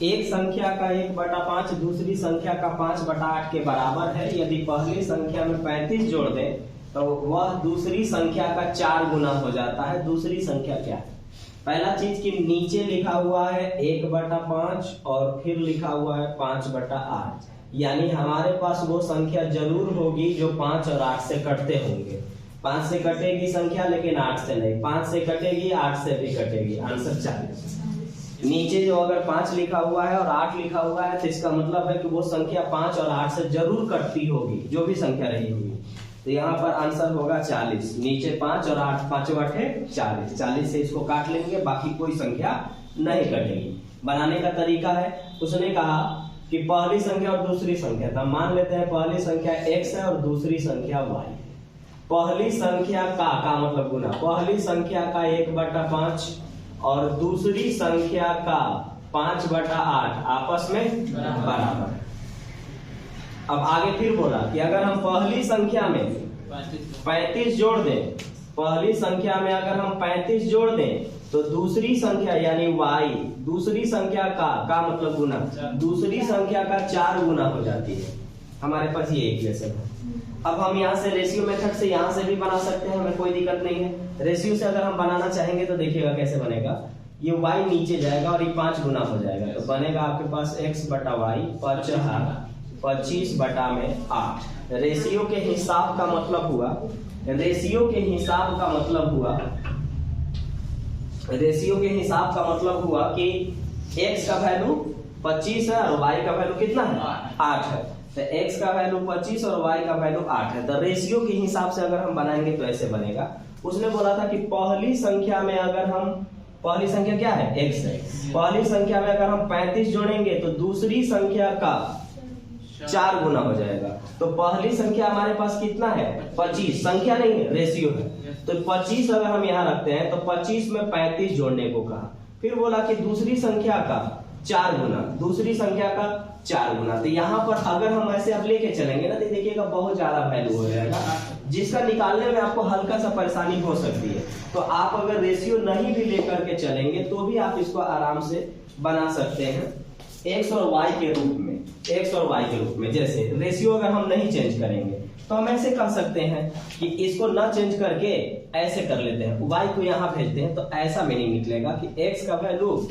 एक संख्या का 1/5 दूसरी संख्या का 5/8 के बराबर है यदि पहली संख्या में 35 जोड़ दें तो वह दूसरी संख्या का 4 गुना हो जाता है। दूसरी संख्या क्या है? पहला चीज कि नीचे लिखा हुआ है 1/5 और फिर लिखा हुआ है 5/8, यानी हमारे पास वो संख्या जरूर होगी जो 5 और 8 से कटते होंगे। 5 से कटेगी संख्या लेकिन 8 से नहीं, 5 से कटेगी 8 से भी कटेगी, आंसर 40। नीचे जो अगर 5 लिखा हुआ है और 8 लिखा हुआ है तो इसका मतलब है कि वो संख्या 5 और 8 से जरूर कटती होगी, जो भी संख्या रही होगी। तो यहाँ पर आंसर होगा 40। नीचे 5 और 8, 5 बटे 40, 40 से इसको काट लेंगे, बाकी कोई संख्या नहीं कटेगी। बनाने का तरीका है, उसने कहा कि पहली संख्या और दूसरी संख्या, तब मान लेते हैं पहली संख्या x है और दूसरी संख्या y है। पहली संख्या का मतलब गुना, पहली संख्या का 1/5 और दूसरी संख्या का 5/8 आपस में बराबर है। अब आगे फिर बोला कि अगर हम पहली संख्या में 35 जोड़ दें, पहली संख्या में अगर हम 35 जोड़ दें तो दूसरी संख्या यानी y, दूसरी संख्या का मतलब गुना, दूसरी संख्या का 4 गुना हो जाती है। हमारे पास ये इक्वेशन है। अब हम यहाँ से रेशियो मेथड से यहाँ से भी बना सकते हैं, हमें कोई दिक्कत नहीं है। रेशियो से अगर हम बनाना चाहेंगे तो देखिएगा कैसे बनेगा। ये y नीचे जाएगा और ये 5 गुना हो जाएगा, तो बनेगा आपके पास x/y 25/8। रेशियो के हिसाब का मतलब हुआ, रेशियो के हिसाब का मतलब हुआ, रेशियो के हिसाब का मतलब हुआ कि x का वैल्यू 25 है और y का वैल्यू कितना है? 8 है। तो x का वैल्यू 25 और y का वैल्यू 8 है। तो रेशियो के हिसाब से अगर हम बनाएंगे तो ऐसे बनेगा। उसने बोला था कि पहली संख्या में अगर हम, पहली संख्या क्या है? x है। पहली संख्या में अगर हम 35 जोड़ेंगे तो दूसरी संख्या का 4 गुना हो जाएगा। तो पहली संख्या हमारे पास कितना है? 25, संख्या नहीं है, रेशियो है। तो 25 अगर हम यहाँ रखते हैं तो 25 में 35 जोड़ने को कहा। फिर बोला कि दूसरी संख्या का 4 गुना, दूसरी संख्या का 4 गुना। तो यहाँ पर अगर हम ऐसे अब लेके चलेंगे ना तो देखिएगा बहुत ज्यादा वैल्यू हो जाएगा, जिसका निकालने में आपको हल्का सा परेशानी हो सकती है। तो आप अगर रेशियो नहीं भी लेकर के चलेंगे तो भी आप इसको आराम से बना सकते हैं x और y के रूप में, x और y के रूप में। जैसे रेशियो अगर हम नहीं चेंज करेंगे तो हम ऐसे कर सकते हैं कि इसको ना चेंज करके ऐसे कर लेते हैं, y को यहाँ भेजते हैं तो ऐसा मीनिंग निकलेगा कि x का वैल्यू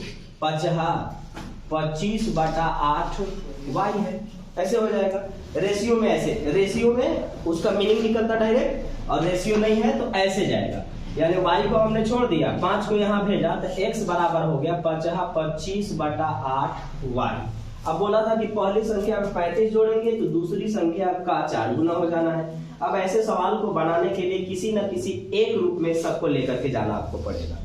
25/8 y है, ऐसे हो जाएगा। रेशियो में ऐसे, रेशियो में उसका मीनिंग निकलता डायरेक्ट, और रेशियो नहीं है तो ऐसे जाएगा। यानी y को हमने छोड़ दिया, 5 को यहाँ भेजा तो x बराबर हो गया 25/8 y। अब बोला था कि पहली संख्या में 35 जोड़ेंगे तो दूसरी संख्या का 4 गुना हो जाना है। अब ऐसे सवाल को बनाने के लिए किसी न किसी एक रूप में सबको लेकर के जाना आपको पड़ेगा।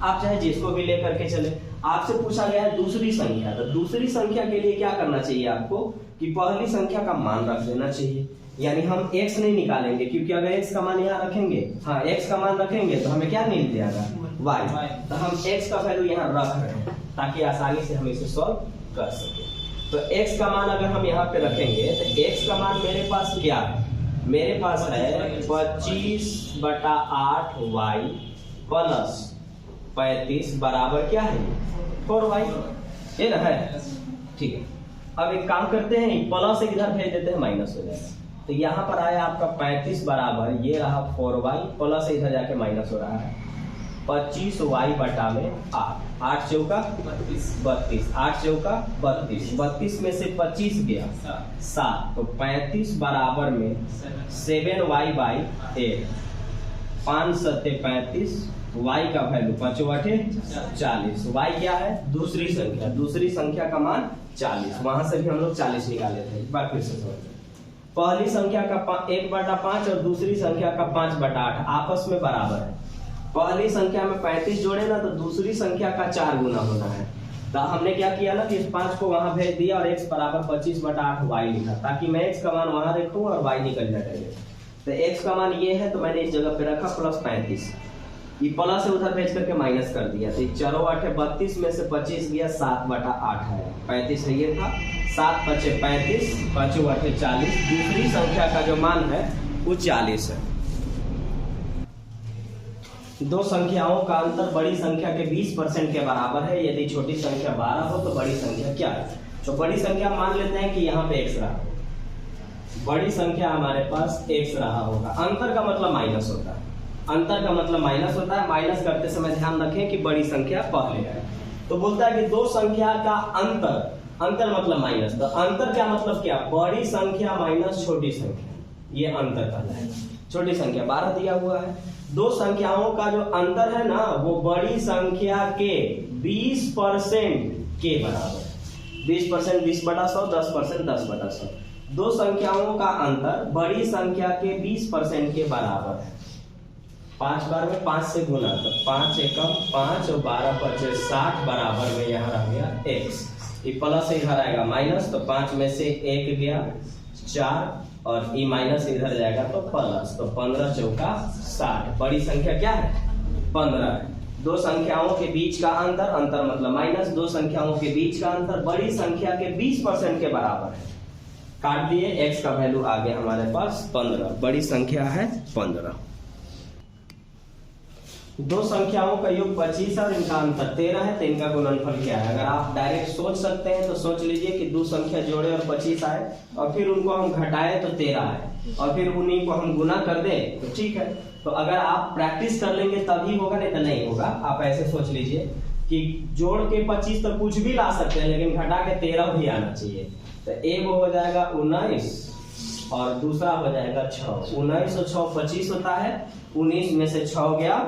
आप चाहे जिसको भी लेकर के चले। आपसे पूछा गया है दूसरी संख्या, तो दूसरी संख्या के लिए क्या करना चाहिए आपको कि पहली संख्या का मान रख देना चाहिए। यानी हम x नहीं निकालेंगे, क्योंकि अगर x का मान यहाँ रखेंगे, हाँ x का मान रखेंगे तो हमें क्या मिल जाएगा? y। तो हम x का वैल्यू यहाँ रख रहे हैं ताकि आसानी से हम इसे सॉल्व कर सके। तो x का मान अगर हम यहाँ पे रखेंगे तो x का मान मेरे पास क्या है? मेरे पास है 25/8 y प्लस 35 बराबर क्या है? 4y। ये ना है, ठीक है। अब एक काम करते हैं, प्लस एक इधर भेज देते हैं, माइनस हो जाएगा। तो यहाँ पर आया आपका 35 बराबर, ये रहा 4y प्लस इधर जाके माइनस हो रहा है 25y/8। 8 चौका 32, 8 चौका 32, 32 में से 25 गया 7, तो 35 बराबर में 7y/8, 5 7 35, y का वैल्यू 5 8 40। y क्या है? दूसरी संख्या, दूसरी संख्या का मान 40। वहां से भी हम लोग 40 निकाले थे। एक बार फिर से समझते हैं। पहली संख्या का 1/5 और दूसरी संख्या का 5/8 आपस में बराबर है। पहली संख्या में 35 जोड़े ना तो दूसरी संख्या का 4 गुना होना है। तो हमने क्या किया ना कि इस 5 को वहां भेज दिया और x बराबर 25/8 y लिखा, ताकि मैं x का मान वहां रखूं और y निकल जाए। तो x का मान ये है तो मैंने इस जगह पे रखा प्लस 35, ये प्लस से उधर भेज करके माइनस कर दिया। तो 4 8 32 में से 25 गया 7/8 है, 35 है ये था, 7 5 35, 5 8 40। दूसरी संख्या का जो मान है वो 40 है। दो संख्याओं का अंतर बड़ी संख्या के 20% के बराबर है यदि छोटी संख्या 12 हो तो बड़ी संख्या क्या है। तो बड़ी संख्या मान लेते हैं कि यहाँ पे x रहा, बड़ी संख्या हमारे पास x रहा होगा। अंतर का मतलब माइनस होता है, अंतर का मतलब माइनस होता है। माइनस करते समय ध्यान रखें कि बड़ी संख्या पहले है। तो बोलता है कि दो संख्या का अंतर, अंतर मतलब माइनस, तो अंतर क्या मतलब क्या, बड़ी संख्या माइनस छोटी संख्या, ये अंतर कहलाएगा। छोटी संख्या 12 दिया हुआ है, दो संख्याओं का जो अंतर है ना वो बड़ी संख्या के 20% के बराबर। 20% 20/100, 10% 10/100। दो संख्याओं का अंतर बड़ी संख्या के 20% के बराबर है। 5 बार में 5 से गुना, तो 5 एकम 5 और 12 पचे 60 बराबर में यहाँ रह गया x। ये प्लस इधर आएगा माइनस, तो 5 में से 1 गया 4 और ये माइनस इधर जाएगा तो प्लस, तो 15 चौका 60। बड़ी संख्या क्या है, 15 है। दो संख्याओं के बीच का अंतर, अंतर मतलब माइनस, दो संख्याओं के बीच का अंतर बड़ी संख्या के 20% के बराबर है। काट दिए, x का वैल्यू आ गया हमारे पास 15, बड़ी संख्या है 15। दो संख्याओं का योग 25 और इनका अंतर 13 है, तो इनका गुणनफल क्या है। अगर आप डायरेक्ट सोच सकते हैं तो सोच लीजिए कि दो संख्या जोड़े और 25 आए और फिर उनको हम घटाए तो 13 आए और फिर उन्हीं को हम गुना कर दें तो ठीक है। तो अगर आप प्रैक्टिस कर लेंगे तभी होगा, नहीं तो नहीं होगा। आप ऐसे सोच लीजिए कि जोड़ के 25 तो कुछ भी ला सकते हैं लेकिन घटा के 13 भी आना चाहिए। तो एक हो जाएगा 19 और दूसरा हो जाएगा 6। 19 और 6 25 होता है, 19 में से 6 गया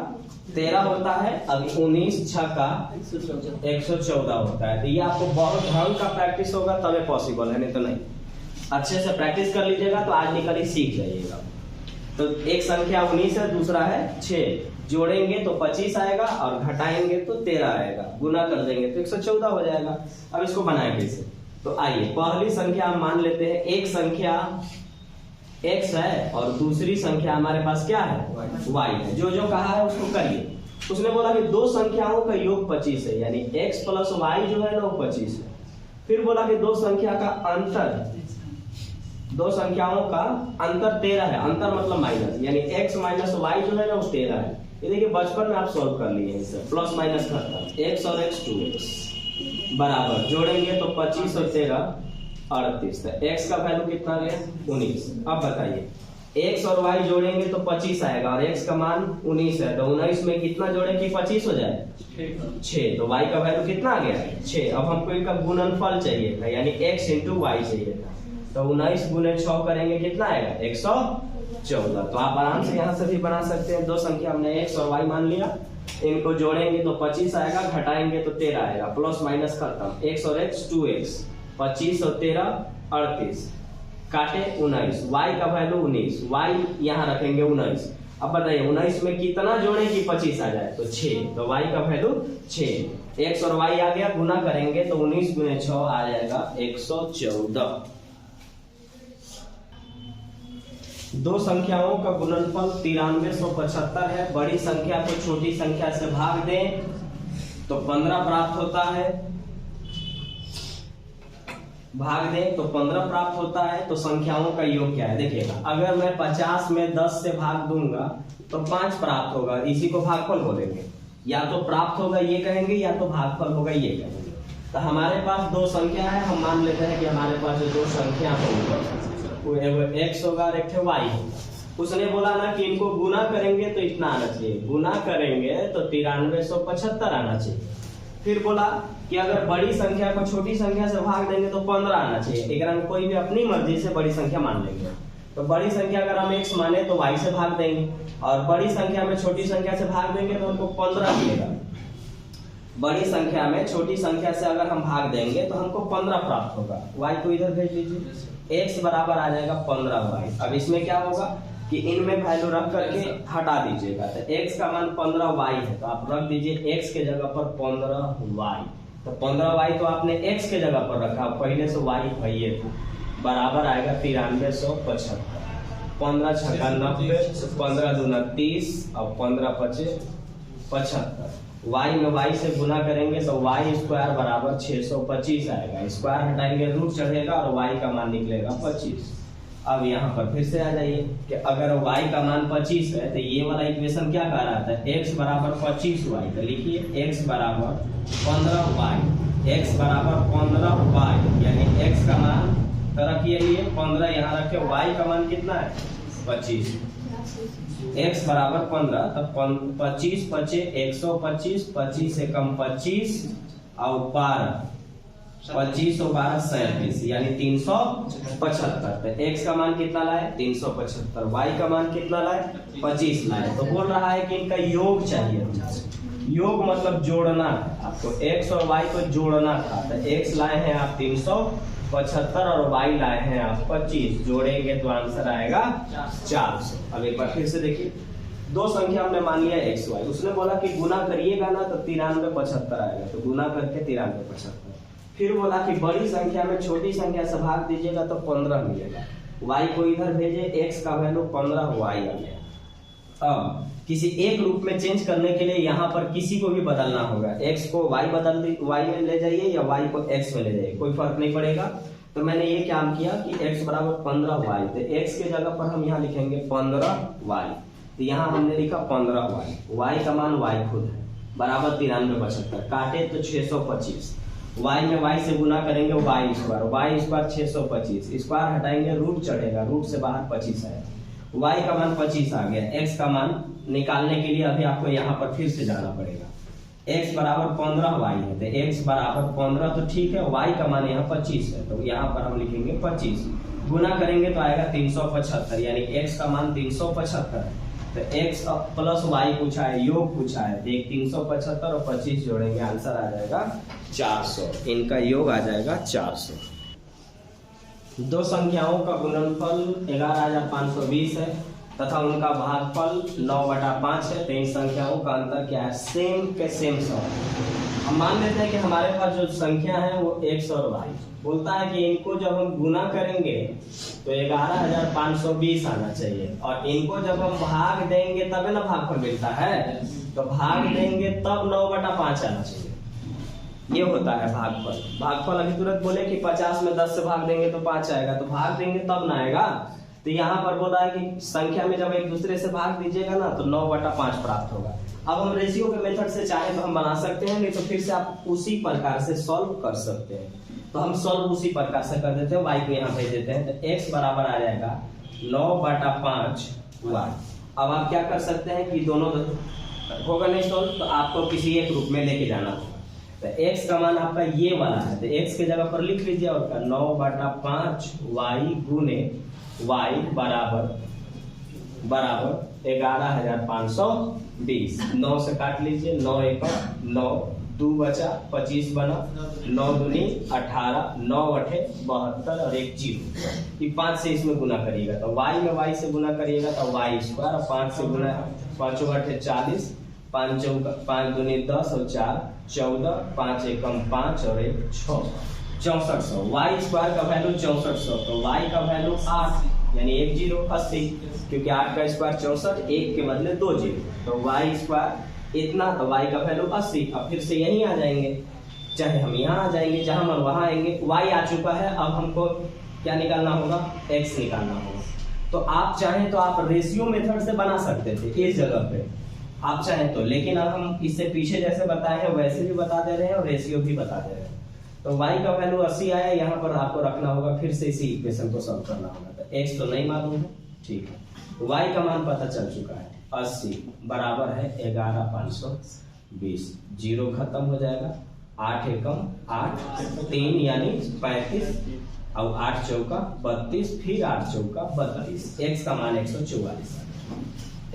13 होता है। अब 19 6 का 114 होता है। तो ये आपको बहुत ढंग का प्रैक्टिस होगा तभी पॉसिबल है, नहीं तो नहीं। अच्छे से प्रैक्टिस कर लीजिएगा तो आज निकल ही सीख जाइएगा। तो एक संख्या 19 है, दूसरा है 6, जोड़ेंगे तो 25 आएगा और घटाएंगे तो 13 आएगा, गुना कर देंगे तो 114 हो जाएगा। अब इसको बनाएंगे इसे, तो आइए पहली संख्या हम मान लेते हैं, एक संख्या x है और दूसरी संख्या हमारे पास क्या है, y है। जो जो कहा है उसको करिए। उसने बोला कि दो संख्याओं का योग 25 है, यानी x प्लस y जो है ना वो 25 है। फिर बोला कि दो संख्या का अंतर, दो संख्याओं का अंतर 13 है, अंतर मतलब माइनस, यानी x माइनस y जो है ना वो 13 है। ये देखिए बचपन में आप सॉल्व कर लिए इसे, प्लस माइनस खत्म, x और x 2x बराबर, जोड़ेंगे तो 25 और 13 38। तो x का वैल्यू कितना गया 19। अब बताइए x और y जोड़ेंगे तो 25 आएगा और x का मान 19 है, तो 19 में कितना जोड़े कि 25 हो जाए 6, तो y का वैल्यू कितना आ गया 6। अब हमको इनका गुणनफल चाहिए था, यानी x इंटू वाई चाहिए था। तो 19 गुने 6 करेंगे कितना आएगा 114। तो आप आराम से यहाँ से भी बना सकते हैं। दो संख्या हमने x और y मान लिया, इनको जोड़ेंगे तो 25 आएगा, घटाएंगे तो 13 आएगा, प्लस माइनस खत्म, x और x 2x, 25 और 13 38, काटे 19, y का वैल्यू 19, y यहाँ रखेंगे 19। अब बताइए 19 में कितना जोड़े कि 25 आ जाए, तो 6, तो y का वैल्यू 6। x और y आ गया, गुना करेंगे तो 19 गुने 6 आ जाएगा 114। दो संख्याओं का गुणनफल 9375 है। बड़ी संख्या को छोटी संख्या से भाग दें तो 15 प्राप्त होता है, भाग दें तो 15 प्राप्त होता है। तो संख्याओं का योग क्या है देखिएगा, अगर मैं 50 में 10 से भाग दूंगा तो 5 प्राप्त होगा, इसी को भागफल बोलेंगे। या तो प्राप्त होगा ये कहेंगे या तो भागफल होगा ये कहेंगे। तो हमारे पास दो संख्या है, हम मान लेते हैं कि हमारे पास जो दो संख्या होगा वो x होगा और एक y होगा। उसने बोला ना कि इनको गुना करेंगे तो इतना आना चाहिए, गुना करेंगे तो 9375 आना चाहिए। फिर बोला कि अगर बड़ी संख्या को छोटी संख्या से भाग देंगे तो 15 आना चाहिए। एक कोई भी अपनी मर्जी से बड़ी संख्या मान लेंगे। तो बड़ी संख्या अगर हम x माने तो y से भाग देंगे और बड़ी संख्या में छोटी संख्या से भाग देंगे तो हमको 15 मिलेगा। बड़ी संख्या में छोटी संख्या से अगर हम भाग देंगे तो हमको 15 प्राप्त होगा। y को इधर भेज दीजिए, x बराबर आ जाएगा 15y। अब इसमें क्या होगा कि इनमें वैल्यू रख करके हटा दीजिएगा। तो x का मान 15y है, तो आप रख दीजिए x के जगह पर 15y। तो 15y तो आपने x के जगह पर रखा, पहले से y है तो बराबर आएगा 9375। 15 छक्का 90, 15 दूना 30 और 15 पचे 75। y में y से गुना करेंगे तो y स्क्वायर बराबर 625 आएगा। स्क्वायर हटाएंगे रूट चढ़ेगा और y का मान निकलेगा 25। अब यहाँ पर फिर से आ जाइए कि अगर y का मान 25 है तो ये वाला इक्वेशन क्या कह रहा था, x बराबर 25y। तो लिखिए x बराबर 15y, x बराबर 15y, यानी x का मान तो रखिए लिए 15, यहाँ रखे, y का मान कितना है 25, x बराबर 15, तब 25 पचे 125, 25 से कम 25 और 12, 25 और 12 37, यानी 375। तो x का मान कितना लाए 375, y का मान कितना लाए 25 लाए। तो बोल रहा है कि इनका योग चाहिए। योग मतलब जोड़ना है आपको, x और y को जोड़ना था। तो x लाए हैं आप 375 और y लाए हैं आप 25, जोड़ेंगे तो आंसर आएगा 400। अब एक बार फिर से देखिए, दो संख्या हमने मान लिया x y, उसने बोला कि गुना करिएगा ना तो 9375 आएगा, तो गुना करके 9375। फिर बोला कि बड़ी संख्या में छोटी संख्या से भाग दीजिएगा तो 15 मिलेगा, y को इधर भेजे, x का वैल्यू 15, y आ गया। अब किसी एक रूप में चेंज करने के लिए यहाँ पर किसी को भी बदलना होगा, x को y में ले जाइए या y को x में ले जाइए, कोई फर्क नहीं पड़ेगा। तो मैंने ये काम किया कि x बराबर 15y, तो x के जगह पर हम यहाँ लिखेंगे 15y। तो यहाँ हमने लिखा 15y, y का मान y खुद है, बराबर 9375, काटे तो 625, y में y से गुना करेंगे y स्क्वायर 625, स्क्वायर हटाएंगे रूट चढ़ेगा, रूट से बाहर 25 आएगा, y का मान 25 आ गया। x का मान निकालने के लिए अभी आपको यहाँ पर फिर से जाना पड़ेगा, x बराबर 15y है, तो x बराबर 15 तो ठीक है, y का मान यहाँ 25 है, तो यहाँ पर हम लिखेंगे 25, गुना करेंगे तो आएगा 375, यानी x का मान 375 है। तो x प्लस y पूछा है, योग पूछा है, तो 375 और 25 जोड़ेंगे, आंसर आ जाएगा 400, इनका योग आ जाएगा 400। दो संख्याओं का गुणनफल 11520 है तथा उनका भागफल 9/5 है, तो इन संख्याओं का अंतर क्या है, सेम के सेम सौ। हम मान लेते हैं कि हमारे पास जो संख्या है वो x और y, बोलता है कि इनको जब हम गुना करेंगे तो 11520 आना चाहिए, और इनको जब हम भाग देंगे तब ना भागफल मिलता है, तो भाग देंगे तब 9/5 आना चाहिए। ये होता है भागफल। भागफल अभी तुरंत बोले कि 50 में 10 से भाग देंगे तो 5 आएगा, तो भाग देंगे तब ना आएगा। तो यहाँ पर बोला है कि संख्या में जब एक दूसरे से भाग दीजिएगा ना तो 9/5 प्राप्त होगा। अब हम रेशियो के मेथड से चाहे तो हम बना सकते हैं, नहीं तो फिर से आप उसी प्रकार से सॉल्व कर सकते हैं। तो हम सॉल्व उसी प्रकार से कर देते हैं, y को यहाँ भेज देते हैं, तो x बराबर आ जाएगा 9/5y। अब आप क्या कर सकते हैं कि दोनों होगा नहीं सॉल्व, तो आपको किसी एक रूप में लेके जाना होगा। तो x का मान आपका ये वाला है, तो x के जगह पर लिख लीजिए और 9/5y गुने y बराबर 11520। 9 से काट लीजिए, 9 1 9, 2 बचा 25 बना, 9 दूनी 18, 9 8 72 और 1 0। ये 5 से इसमें गुना करिएगा, तो y में y से गुना करिएगा तो y स्क्वायर, और 5 से गुना 5 8 40, 5 दूनी 10 और 4 14, 5 एकम 5 और 1 6, 6400। y स्क्वायर का वैल्यू 6400, तो y का वैल्यू 8, यानी 1 0 80, क्योंकि 8 का स्क्वायर 64, 1 के बदले 2 0, तो y स्क्वायर इतना, तो y का वैल्यू 80। अब फिर से यहीं आ जाएंगे, चाहे हम यहाँ आ जाएंगे, जहां मन वहां आएंगे, y आ चुका है, अब हमको क्या निकालना होगा, x निकालना होगा। तो आप चाहें तो आप रेशियो मेथड से बना सकते थे इस जगह पे, आप चाहें तो, लेकिन अब हम इससे पीछे जैसे बताए हैं वैसे भी बता दे रहे हैं और रेशियो भी बता दे रहे हैं। तो y का वैल्यू 80 आया, यहाँ पर आपको रखना होगा, फिर से इसी इक्वेशन को सॉल्व करना होगा। तो x तो नहीं मालूम है, ठीक है, y का मान पता चल चुका है, 80 बराबर है 11520, 0 खत्म हो जाएगा, 8 एकम 8, 3 यानी 35, और 8 चौका 32, फिर 8 चौका 32, x का मान 144,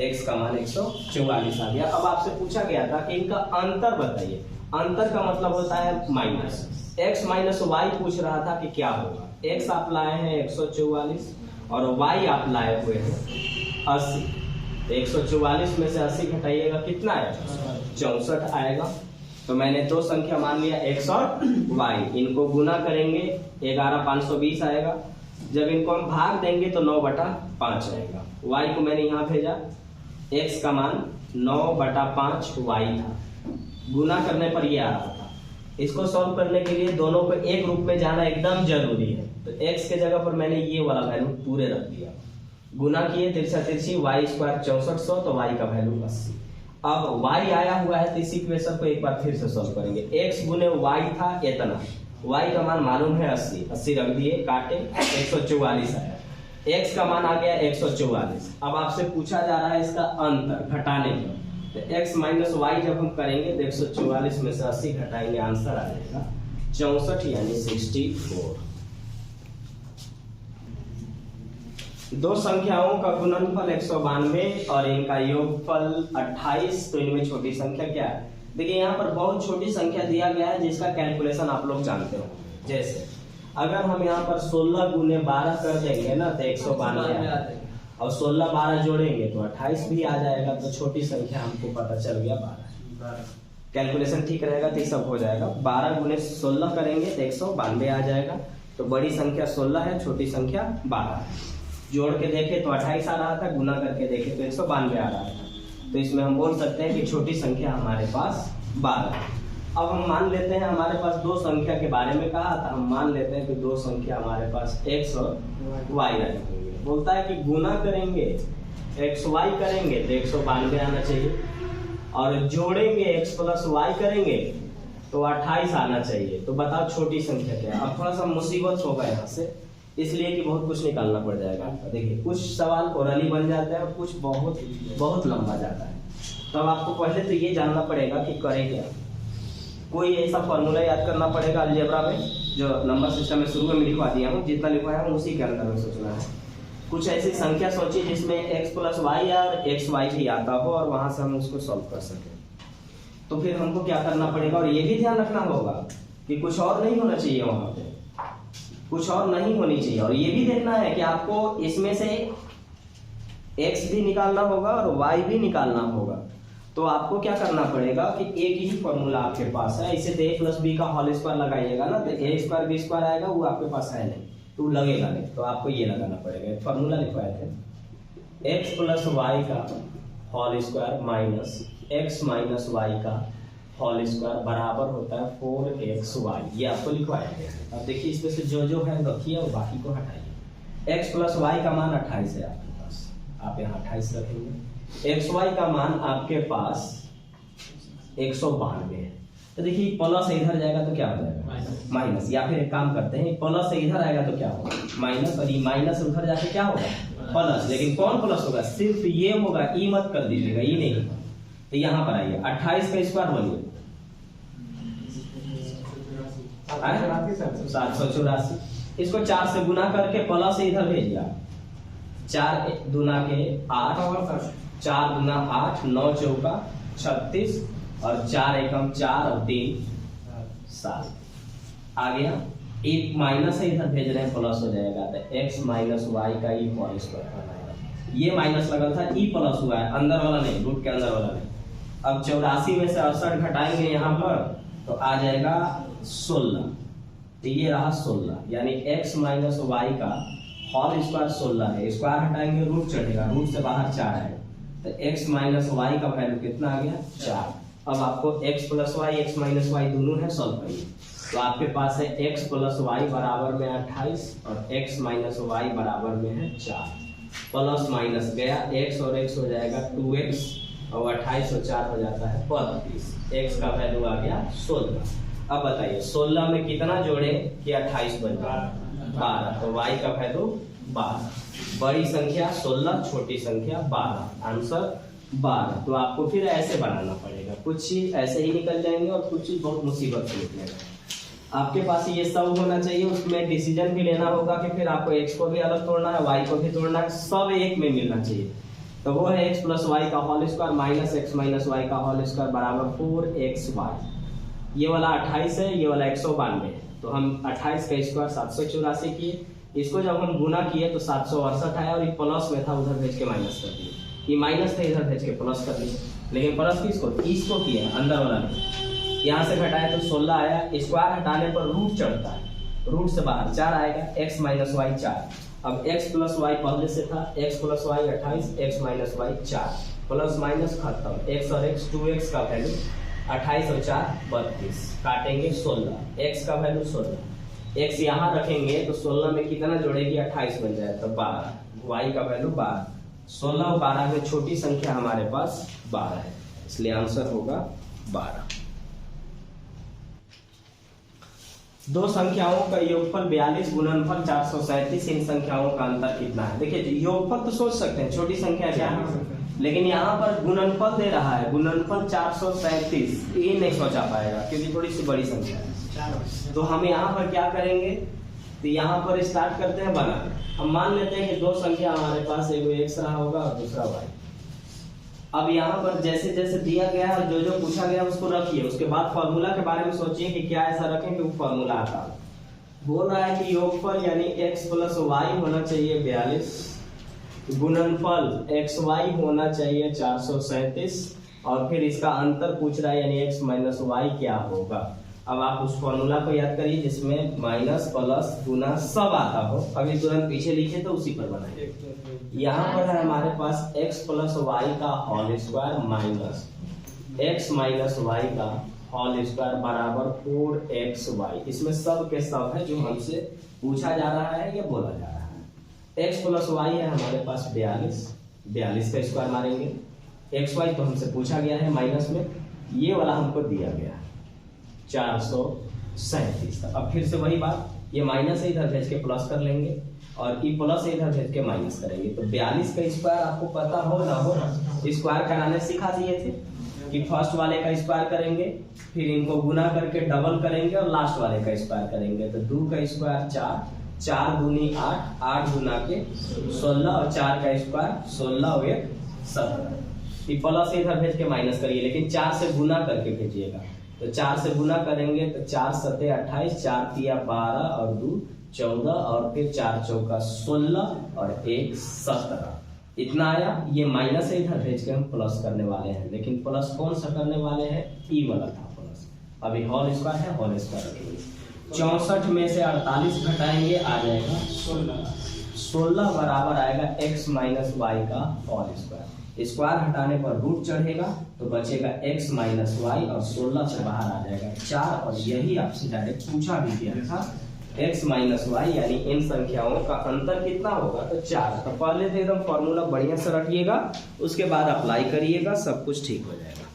x का मान 144 आ गया। अब आपसे पूछा गया था कि इनका अंतर बताइए। अंतर का मतलब होता है माइनस, x माइनस y पूछ रहा था कि क्या होगा। x आप लाए हैं 144 और y आप लाए हुए हैं 80, तो 144 में से 80 घटाइएगा कितना है, 64 आएगा। तो मैंने दो संख्या मान लिया, x और y, इनको गुना करेंगे 11520 आएगा, जब इनको हम भाग देंगे तो 9/5 आएगा। y को मैंने यहाँ भेजा, x का मान 9/5 y था, गुना करने पर ये आ रहा था, इसको सॉल्व करने के लिए दोनों को एक रूप में जाना एकदम जरूरी है। तो x के जगह पर मैंने ये वाला वैल्यू पूरे रख दिया, गुना किए तिरछा तिरछी y स्क्वायर 6400, तो y का वैल्यू 80। अब y आया हुआ है तो इस इक्वेशन को एक बार फिर से सॉल्व करेंगे। x गुने y था इतना, y का मान मालूम है 80, 80 रख दिए काटे 144 आया, x का मान आ गया 144। अब आपसे पूछा जा रहा है इसका अंतर घटाने का, तो x माइनस वाई जब हम करेंगे तो 144 में से 80 घटाएंगे, आंसर आ जाएगा 64 यानी 64। दो संख्याओं का गुणनफल 192 और इनका योगफल 28, तो इनमें छोटी संख्या क्या है? देखिए यहाँ पर बहुत छोटी संख्या दिया गया है जिसका कैलकुलेशन आप लोग जानते हो। जैसे अगर हम यहाँ पर 16 गुने 12 कर देंगे ना तो 192 और 16 12 जोड़ेंगे तो 28 भी आ जाएगा। तो छोटी संख्या हमको पता चल गया 12। कैलकुलेशन ठीक रहेगा तो सब हो जाएगा। 12 गुने 16 करेंगे तो 192 आ जाएगा। तो बड़ी संख्या 16 है, छोटी संख्या 12 है। जोड़ के देखे तो 28 आ रहा था, गुना करके देखे तो 192 आ रहा था। तो इसमें हम बोल सकते हैं कि छोटी संख्या हमारे पास 12 है। अब हम मान लेते हैं हमारे पास दो संख्या के बारे में कहा था, हम मान लेते हैं कि दो संख्या हमारे पास x और y रहेंगे। बोलता है कि गुना करेंगे x y करेंगे तो 192 आना चाहिए, और जोड़ेंगे x प्लस y करेंगे तो 28 आना चाहिए। तो बताओ छोटी संख्या क्या है? अब थोड़ा सा मुसीबत होगा यहाँ से, इसलिए कि बहुत कुछ निकालना पड़ जाएगा। देखिए कुछ सवाल ओरली बन जाता है और कुछ बहुत बहुत लंबा जाता है। तो अब आपको पहले तो ये जानना पड़ेगा कि करें क्या। कोई ऐसा फॉर्मूला याद करना पड़ेगा अलजेब्रा में, जो नंबर सिस्टम में शुरू में लिखवा दिया हूँ, जितना लिखवाया हूँ उसी के अंदर में सोचना है। कुछ ऐसी संख्या सोचिए जिसमें x प्लस वाई और एक्स वाई भी आता हो और वहां से हम उसको सॉल्व कर सकें। तो फिर हमको क्या करना पड़ेगा, और ये भी ध्यान रखना होगा कि कुछ और नहीं होना चाहिए, वहां पे कुछ और नहीं होनी चाहिए। और ये भी देखना है कि आपको इसमें से x भी निकालना होगा और y भी निकालना होगा। तो आपको क्या करना पड़ेगा कि एक ही फॉर्मूला आपके पास है, इसे तो a प्लस बी का होल स्क्वायर लगाइएगा ना, तो a स्क्वायर बी स्क्वायर आएगा, वो आपके पास है नहीं तो लगेगा नहीं। तो आपको ये लगाना पड़ेगा। फॉर्मूला लिखवाए थे x प्लस वाई का whole square minus x minus y का होल स्क्वायर बराबर होता है 4xy। ये आपको लिखवाया गया है। अब देखिए इसमें से जो है रखिए और बाकी को हटाइए। x प्लस वाई का मान 28 है आपके पास, आप यहाँ 28 रखेंगे। xy का मान आपके पास 192 है। तो देखिए प्लस से इधर जाएगा तो क्या हो जाएगा माइनस, या फिर एक काम करते हैं प्लस से इधर आएगा तो क्या होगा माइनस, और ये माइनस से उधर जाके क्या होगा प्लस। लेकिन कौन प्लस होगा, सिर्फ ये होगा, ई मत कर दीजिएगा, ये नहीं होगा। तो यहाँ पर आइए 28 का स्क्वायर बोलिए 784। इसको 4 से गुना करके प्लस से इधर भेजिए। 4 दूना के 8, 4 दूना 8, 9 चौका 36 और 4 एकम 4 और 3 7 आ गया। एक माइनस से इधर भेज रहे हैं, प्लस हो जाएगा तो x माइनस वाई का ई होल स्क्वायर बनाएगा। ये माइनस लगा था, ई प्लस हुआ है, अंदर वाला नहीं, रूट के अंदर वाला नहीं। अब 84 में से 68 घटाएंगे यहाँ पर तो आ जाएगा 16। तो ये रहा 16, यानी x माइनस वाई का होल स्क्वायर 16 है। स्क्वायर हटाएंगे रूट चढ़ेगा, रूट से बाहर 4 आएगा, तो x माइनस वाई का वैल्यू कितना आ गया 4। अब आपको x plus y x minus y दोनों है, सॉल्व करिए। तो आपके पास है x प्लस वाई बराबर में 28 और x माइनस वाई बराबर में है 4। प्लस माइनस गया, x और x हो जाएगा 2x और 28 और 4 हो जाता है 32। x का वैल्यू आ गया 16। अब बताइए 16 में कितना जोड़े कि 28 बन जाए 12, तो y का वैल्यू 12। बड़ी संख्या 16, छोटी संख्या 12, आंसर 12। तो आपको फिर ऐसे बनाना पड़ेगा, कुछ चीज ऐसे ही निकल जाएंगे और कुछ चीज बहुत मुसीबत से निकलेगा। आपके पास ये सब होना चाहिए, उसमें डिसीजन भी लेना होगा कि फिर आपको x को भी अलग तोड़ना है, y को भी तोड़ना है, सब एक में मिलना चाहिए। तो वो है x प्लस वाई का whole square minus x minus y का होल स्क्वायर बराबर 4xy। ये वाला 28 है, ये वाला 192 है। तो हम 28 का स्क्वायर 784 किए, इसको जब हम गुना किए तो 768 आया, और ये प्लस में था उधर भेज के माइनस कर दिए, ये माइनस था इधर भेज के प्लस कर दिए। लेकिन प्लस किसको, इसको किया, अंदर वाला नहीं। यहाँ से घटाया तो 16 आया, स्क्वायर हटाने पर रूट चढ़ता है, रूट से बाहर 4 आएगा, x माइनस वाई 4। अब x प्लस वाई पहले से था, x plus y 28, x minus y 4, plus minus खत्म, x और x 2x का वैल्यू 28 और 4 32, काटेंगे 16, x का वैल्यू 16, x यहाँ रखेंगे तो 16 में कितना जोड़ेगी 28 बन जाए तो 12, y का वैल्यू 12, 16 और 12 में छोटी संख्या हमारे पास 12 है, इसलिए आंसर होगा 12। दो संख्याओं का योगफल 42 गुणनफल 437, इन संख्याओं का अंतर कितना है? देखिए योगफल तो सोच सकते हैं, छोटी संख्या क्या है, लेकिन यहाँ पर गुणनफल दे रहा है, गुणनफल 437, ये नहीं सोचा पाएगा क्योंकि थोड़ी सी बड़ी संख्या है। तो हम यहाँ पर क्या करेंगे, तो यहाँ पर स्टार्ट करते हैं बनाना। हम मान लेते हैं कि दो संख्या हमारे पास, एक x रहा होगा और दूसरा y। अब यहाँ पर जैसे जैसे दिया गया है और जो जो पूछा गया उसको रखिए, उसके बाद फॉर्मूला के बारे में सोचिए कि क्या ऐसा रखें कि वो फॉर्मूला आता है। बोल रहा है कि योगफल यानी x प्लस वाई होना चाहिए 42, गुणनफल xy होना चाहिए 437, और फिर इसका अंतर पूछ रहा है यानी x माइनस वाई क्या होगा। अब आप उस फॉर्मूला को याद करिए जिसमें माइनस प्लस गुना सब आता हो, अभी तुरंत पीछे लिखे तो उसी पर बनाइए। यहाँ पर है हमारे पास x प्लस वाई का whole square minus x minus y का होल स्क्वायर बराबर 4xy, इसमें सब के सब है जो हमसे पूछा जा रहा है या बोला जा रहा है। x प्लस वाई है हमारे पास 42 का स्क्वायर मारेंगे, xy तो हमसे पूछा गया है माइनस में, ये वाला हमको दिया गया है 437। अब फिर से वही बात, ये माइनस है इधर भेज के प्लस कर लेंगे और ई प्लस इधर भेज के माइनस करेंगे, तो 42 का स्क्वायर आपको पता हो ना हो, स्क्वायर कराने सिखा दिए थे कि फर्स्ट वाले का स्क्वायर करेंगे, फिर इनको गुना करके डबल करेंगे और लास्ट वाले का स्क्वायर करेंगे। तो 2 का स्क्वायर 4, 4 दूनी 8, 8 गुना के 16 और 4 का स्क्वायर 16 और 1 17। ई प्लस इधर भेज के माइनस करिए, लेकिन 4 से गुना करके भेजिएगा। तो 4 से गुना करेंगे तो 4 सते 28, 4 तिया 12 और 2 14 और फिर 4 चौका 16 और 1 17, इतना आया। ये माइनस है इधर भेज के हम प्लस करने वाले हैं, लेकिन प्लस कौन सा करने वाले हैं, ई वाला था प्लस, अभी होल स्क्वायर है, होल स्क्वायर रखेंगे। 64 में से 48 घटाएंगे आ जाएगा 16 बराबर आएगा x माइनस वाई का होल स्क्वायर। स्क्वायर हटाने पर रूट चढ़ेगा तो बचेगा x माइनस वाई और 16 से बाहर आ जाएगा 4, और यही आपसे डायरेक्ट पूछा भी गया था x माइनस वाई यानी इन संख्याओं का अंतर कितना होगा, तो 4। तो पहले तो एकदम फॉर्मूला बढ़िया से रखिएगा, उसके बाद अप्लाई करिएगा, सब कुछ ठीक हो जाएगा।